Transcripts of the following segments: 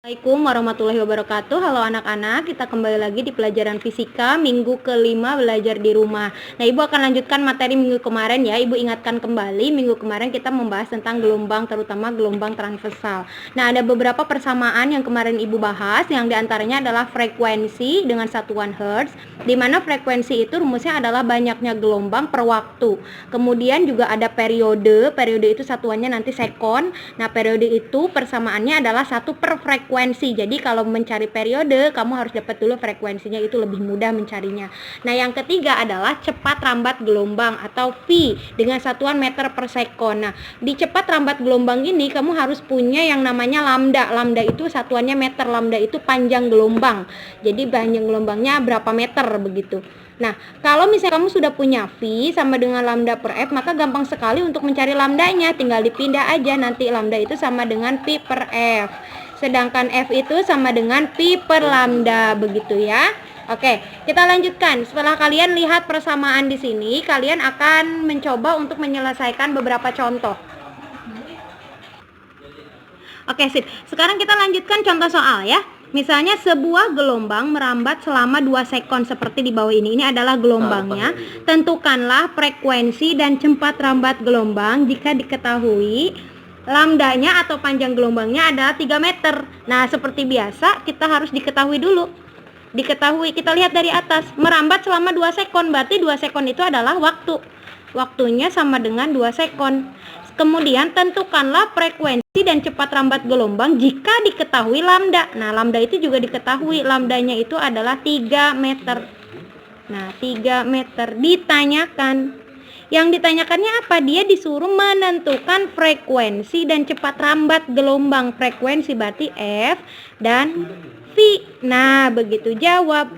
Assalamualaikum warahmatullahi wabarakatuh. Halo anak-anak, kita kembali lagi di pelajaran fisika minggu kelima belajar di rumah. Nah, Ibu akan lanjutkan materi minggu kemarin ya. Ibu ingatkan kembali, minggu kemarin kita membahas tentang gelombang, terutama gelombang transversal. Nah, ada beberapa persamaan yang kemarin Ibu bahas, yang diantaranya adalah frekuensi dengan satuan Hertz, di mana frekuensi itu rumusnya adalah banyaknya gelombang per waktu. Kemudian juga ada periode itu satuannya nanti sekon. Nah, periode itu persamaannya adalah 1 per frekuensi. Jadi kalau mencari periode, kamu harus dapat dulu frekuensinya, itu lebih mudah mencarinya. Nah, yang ketiga adalah cepat rambat gelombang atau V dengan satuan meter per sekon. Nah, di cepat rambat gelombang ini kamu harus punya yang namanya lambda. Lambda itu satuannya meter, lambda itu panjang gelombang. Jadi panjang gelombangnya berapa meter begitu. Nah, kalau misalnya kamu sudah punya V sama dengan lambda per F, maka gampang sekali untuk mencari lambdanya. Tinggal dipindah aja, nanti lambda itu sama dengan Pi per F. Sedangkan F itu sama dengan Pi per lambda, begitu ya. Oke, kita lanjutkan. Setelah kalian lihat persamaan di sini, kalian akan mencoba untuk menyelesaikan beberapa contoh. Oke, sip. Sekarang kita lanjutkan contoh soal ya. Misalnya sebuah gelombang merambat selama 2 sekon seperti di bawah ini. Ini adalah gelombangnya. Tentukanlah frekuensi dan cepat rambat gelombang jika diketahui lambdanya atau panjang gelombangnya adalah 3 meter. Nah, seperti biasa kita harus diketahui dulu. Kita lihat dari atas. Merambat selama 2 sekon, berarti 2 sekon itu adalah waktu. Waktunya sama dengan 2 sekon. Kemudian tentukanlah frekuensi dan cepat rambat gelombang jika diketahui lambda. Nah, lambda itu juga diketahui. Lambdanya itu adalah 3 meter. Nah, 3 meter. Yang ditanyakannya apa? Dia disuruh menentukan frekuensi dan cepat rambat gelombang. Frekuensi berarti F dan V. Nah, begitu jawab.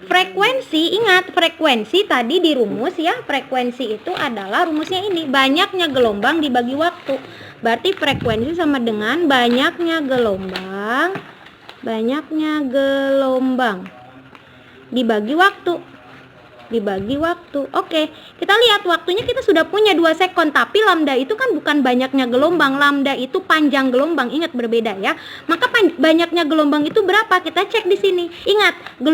Frekuensi, ingat frekuensi tadi di rumus ya. Frekuensi itu adalah rumusnya ini, banyaknya gelombang dibagi waktu. Berarti frekuensi sama dengan banyaknya gelombang dibagi waktu. Oke, kita lihat waktunya kita sudah punya 2 sekon, tapi lambda itu kan bukan banyaknya gelombang, lambda itu panjang gelombang. Ingat, berbeda ya. Maka banyaknya gelombang itu berapa? Kita cek di sini. Ingat,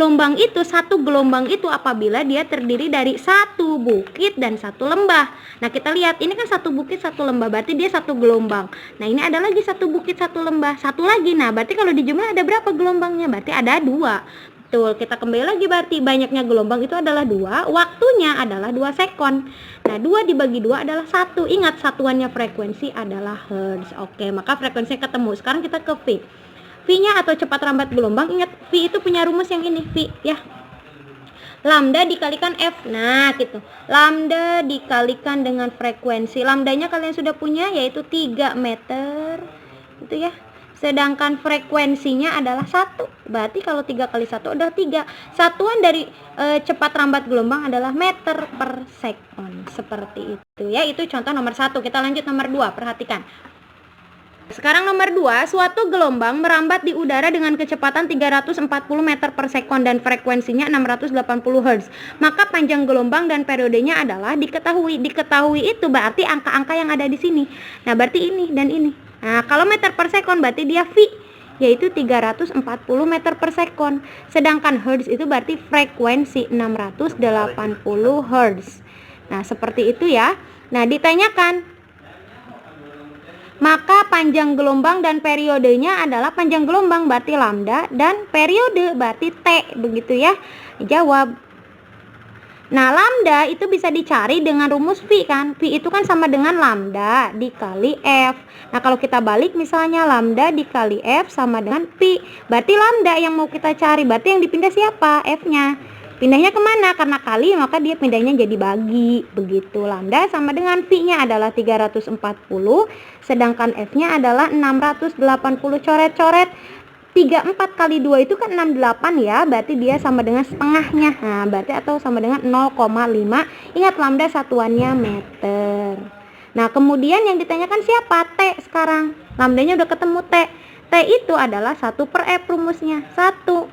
satu gelombang itu apabila dia terdiri dari 1 bukit dan 1 lembah. Nah, kita lihat ini kan 1 bukit 1 lembah, berarti dia 1 gelombang. Nah, ini ada lagi 1 bukit 1 lembah, 1 lagi. Nah, berarti kalau dijumlah ada berapa gelombangnya? Berarti ada 2. Betul, kita kembali lagi, berarti banyaknya gelombang itu adalah 2, waktunya adalah 2 sekon. Nah, 2 dibagi 2 adalah 1. Ingat, satuannya frekuensi adalah Hertz. Oke, maka frekuensinya ketemu. Sekarang kita ke V. V-nya atau cepat rambat gelombang, ingat V itu punya rumus yang ini, V ya. Lambda dikalikan F. Nah, gitu. Lambda dikalikan dengan frekuensi. Lambdanya kalian sudah punya, yaitu 3 meter. Itu ya. Sedangkan frekuensinya adalah 1. Berarti kalau 3 kali 1 adalah 3. Satuan dari cepat rambat gelombang adalah meter per sekon. Seperti itu ya. Itu contoh nomor 1. Kita lanjut nomor 2. Perhatikan. Sekarang nomor 2. Suatu gelombang merambat di udara dengan kecepatan 340 meter per sekon dan frekuensinya 680 Hz. Maka panjang gelombang dan periodenya adalah diketahui. Diketahui itu berarti angka-angka yang ada di sini. Nah, berarti ini dan ini. Nah, kalau meter per sekon berarti dia V, yaitu 340 meter per sekon. Sedangkan Hertz itu berarti frekuensi 680 Hz. Nah, seperti itu ya. Nah, ditanyakan, maka panjang gelombang dan periodenya adalah panjang gelombang berarti lambda dan periode berarti T, begitu ya. Jawab. Nah, lambda itu bisa dicari dengan rumus V kan. V itu kan sama dengan lambda dikali F. Nah, kalau kita balik misalnya lambda dikali F sama dengan Pi. Berarti lambda yang mau kita cari. Berarti yang dipindah siapa? F-nya. Pindahnya kemana? Karena kali maka dia pindahnya jadi bagi. Begitu. Lambda sama dengan V-nya adalah 340. Sedangkan F-nya adalah 680. Coret-coret. 34 kali 2 itu kan 68 ya. Berarti dia sama dengan setengahnya. Nah, berarti atau sama dengan 0,5. Ingat, lambda satuannya meter. Nah, kemudian yang ditanyakan siapa? T sekarang. Lambdanya udah ketemu T. T itu adalah 1 per F rumusnya. 1.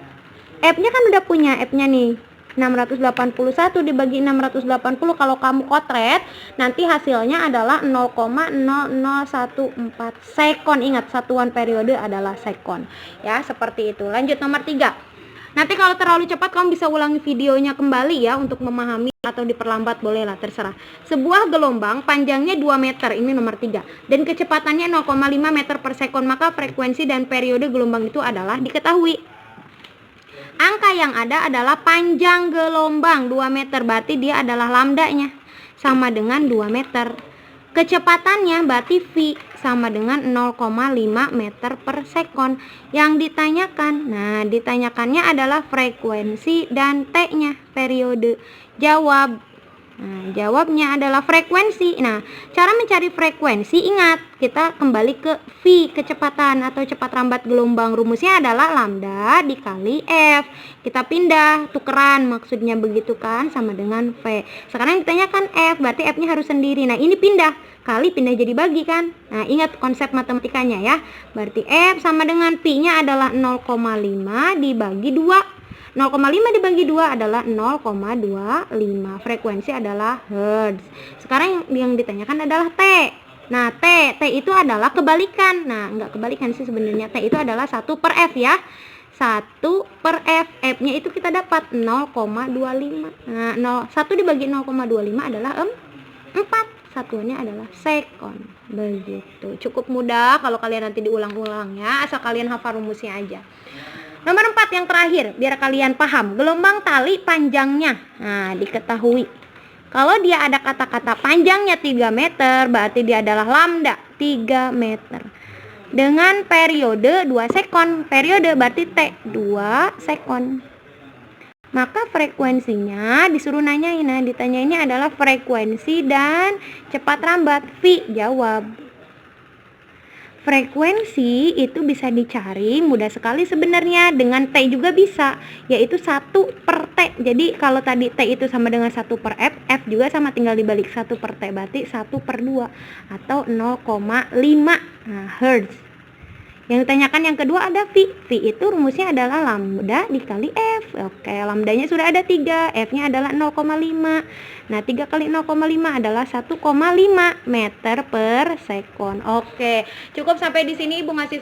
F-nya kan udah punya F-nya nih. 681 dibagi 680, kalau kamu kotret nanti hasilnya adalah 0,0014 sekon. Ingat, satuan periode adalah sekon ya, seperti itu. Lanjut nomor 3. Nanti kalau terlalu cepat kamu bisa ulangi videonya kembali ya untuk memahami, atau diperlambat boleh lah, terserah. Sebuah gelombang panjangnya 2 meter, ini nomor 3, dan kecepatannya 0,5 meter per sekon, maka frekuensi dan periode gelombang itu adalah diketahui. Angka yang ada adalah panjang gelombang 2 meter, berarti dia adalah lambdanya sama dengan 2 meter. Kecepatannya berarti V sama dengan 0,5 meter per sekon. Yang ditanyakannya adalah frekuensi dan T-nya, periode. Jawab. Jawabnya adalah frekuensi. Cara mencari frekuensi, ingat, kita kembali ke V, kecepatan atau cepat rambat gelombang. Rumusnya adalah lambda dikali F. Kita pindah, tukeran, maksudnya begitu kan, sama dengan V. Sekarang ditanyakan F, berarti F-nya harus sendiri. Ini pindah, kali pindah jadi bagi kan. Ingat konsep matematikanya ya. Berarti F sama dengan P-nya adalah 0,5 dibagi 2. 0,5 dibagi 2 adalah 0,25. Frekuensi adalah hertz. Sekarang yang ditanyakan adalah T. T itu adalah kebalikan. Enggak kebalikan sih sebenarnya. T itu adalah 1 per F ya. 1 per F. F-nya itu kita dapat 0,25. 1 dibagi 0,25 adalah 4. Satuannya adalah sekon. Begitu. Cukup mudah kalau kalian nanti diulang-ulang ya. Asal kalian hafal rumusnya aja. Nomor 4 yang terakhir, biar kalian paham. Gelombang tali panjangnya diketahui. Kalau dia ada kata-kata panjangnya 3 meter, berarti dia adalah lambda 3 meter. Dengan periode 2 sekon. Periode berarti T 2 sekon. Maka frekuensinya disuruh nanyain. Ditanyainnya adalah frekuensi dan cepat rambat. V, jawab. Frekuensi itu bisa dicari mudah sekali sebenarnya, dengan T juga bisa, yaitu 1 per T. Jadi kalau tadi T itu sama dengan 1 per F, F juga sama, tinggal dibalik 1 per T, berarti 1 per 2 atau 0,5 Hertz. Yang ditanyakan yang kedua ada V. V itu rumusnya adalah lambda dikali F. Oke, lambdanya sudah ada 3, F-nya adalah 0,5. 3 kali 0,5 adalah 1,5 meter per sekon. Oke, cukup sampai di sini Ibu ngasih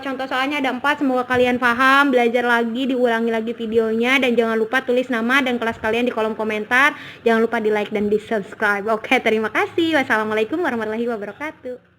contoh soalnya ada 4. Semoga kalian paham, belajar lagi, diulangi lagi videonya, dan jangan lupa tulis nama dan kelas kalian di kolom komentar. Jangan lupa di like dan di subscribe. Oke, terima kasih. Wassalamualaikum warahmatullahi wabarakatuh.